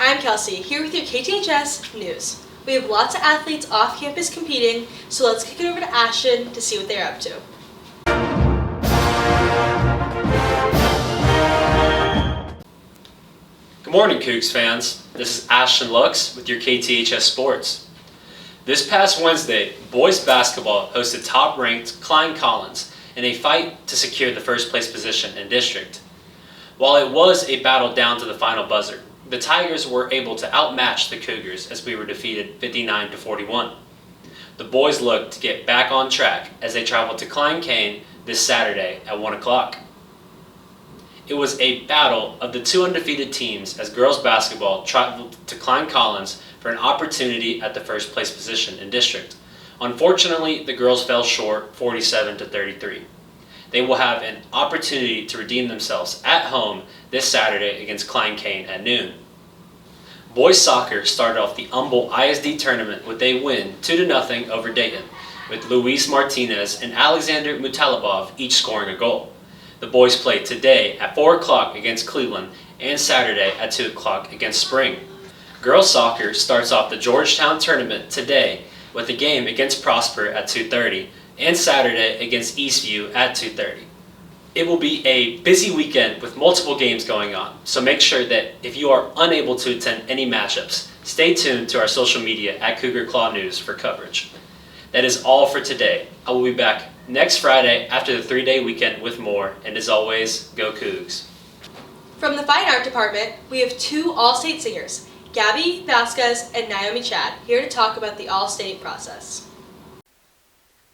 I'm Kelsey, here with your KTHS News. We have lots of athletes off campus competing, so let's kick it over to Ashton to see what they're up to. Good morning, Cougs fans. This is Ashton Lux with your KTHS Sports. This past Wednesday, boys basketball hosted top-ranked Klein Collins in a fight to secure the first place position in district. While it was a battle down to the final buzzer, the Tigers were able to outmatch the Cougars as we were defeated 59-41. The boys looked to get back on track as they traveled to Klein Cain this Saturday at 1 o'clock. It was a battle of the two undefeated teams as girls basketball traveled to Klein Collins for an opportunity at the first place position in district. Unfortunately, the girls fell short 47-33. They will have an opportunity to redeem themselves at home this Saturday against Klein Cain at noon. Boys soccer started off the Humboldt ISD tournament with a win 2-0 over Dayton, with Luis Martinez and Alexander Mutalabov each scoring a goal. The boys play today at 4 o'clock against Cleveland and Saturday at 2 o'clock against Spring. Girls soccer starts off the Georgetown tournament today with a game against Prosper at 2:30 and Saturday against Eastview at 2:30. It will be a busy weekend with multiple games going on, so make sure that if you are unable to attend any matchups, stay tuned to our social media at Cougar Claw News for coverage. That is all for today. I will be back next Friday after the 3-day weekend with more, and as always, go Cougs. From the Fine Art Department, we have two All-State singers, Gabby Vasquez and Naomi Chad, here to talk about the All-State process.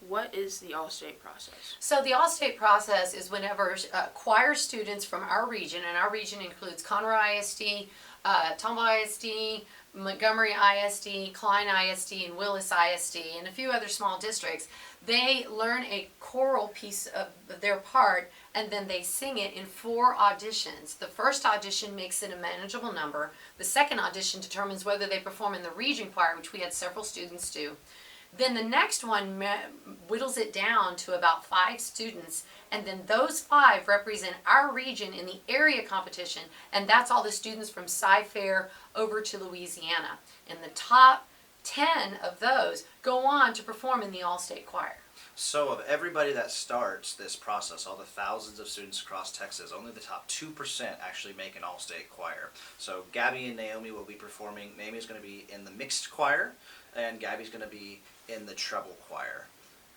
What is the All-State process? So the All-State process is whenever choir students from our region, and our region includes Conroe ISD, Tomball ISD, Montgomery ISD, Klein ISD, and Willis ISD, and a few other small districts, they learn a choral piece of their part and then they sing it in 4 auditions. The first audition makes it a manageable number. The second audition determines whether they perform in the region choir, which we had several students do. Then the next one whittles it down to about 5 students, and then those 5 represent our region in the area competition, and that's all the students from Cy-Fair over to Louisiana. And the top 10 of those go on to perform in the All-State Choir. So of everybody that starts this process, all the thousands of students across Texas, only the top 2% actually make an all-state choir. So Gabby and Naomi will be performing. Naomi's going to be in the mixed choir, and Gabby's going to be in the treble choir.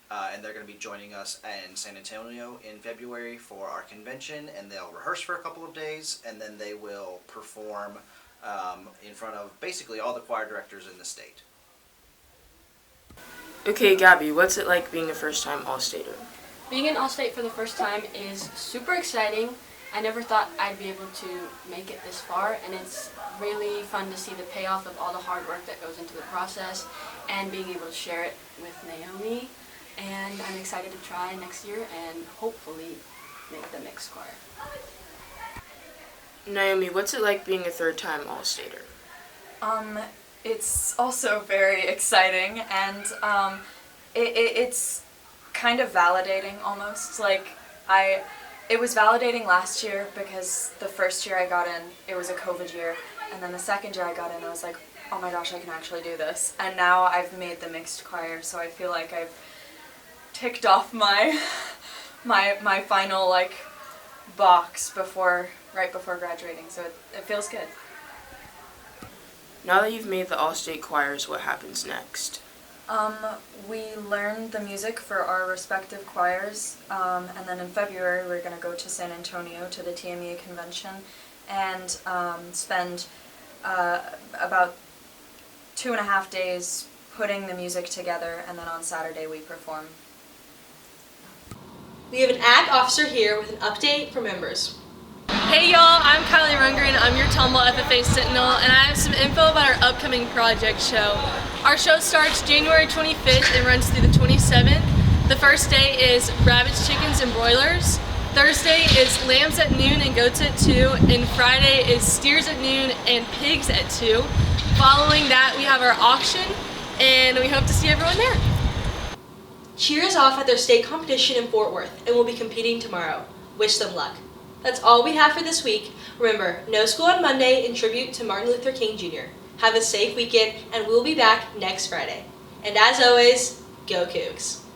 And they're going to be joining us in San Antonio in February for our convention, and they'll rehearse for a couple of days, and then they will perform in front of basically all the choir directors in the state. Okay, Gabby, what's it like being a first-time All-Stater? Being an All-State for the first time is super exciting. I never thought I'd be able to make it this far, and it's really fun to see the payoff of all the hard work that goes into the process and being able to share it with Naomi. And I'm excited to try next year and hopefully make the mixed choir. Naomi, what's it like being a third-time All-Stater? It's also very exciting, and it's kind of validating almost. It was validating last year because the first year I got in, it was a COVID year, and then the second year I got in, I was like, oh my gosh, I can actually do this. And now I've made the mixed choir, so I feel like I've ticked off my final box right before graduating, so it feels good. Now that you've made the All-State choirs, what happens next? We learn the music for our respective choirs, and then in February we're going to go to San Antonio to the TMEA convention and spend about 2.5 days putting the music together, and then on Saturday we perform. We have an ag officer here with an update for members. Hey y'all, I'm Kylie Rundgren. I'm your Tomball FFA Sentinel, and I have some info about our upcoming project show. Our show starts January 25th and runs through the 27th. The first day is rabbits, chickens, and broilers. Thursday is lambs at noon and goats at 2, and Friday is steers at noon and pigs at 2. Following that, we have our auction, and we hope to see everyone there. Cheer is off at their state competition in Fort Worth and will be competing tomorrow. Wish them luck. That's all we have for this week. Remember, no school on Monday in tribute to Martin Luther King Jr. Have a safe weekend, and we'll be back next Friday. And as always, go Cougs!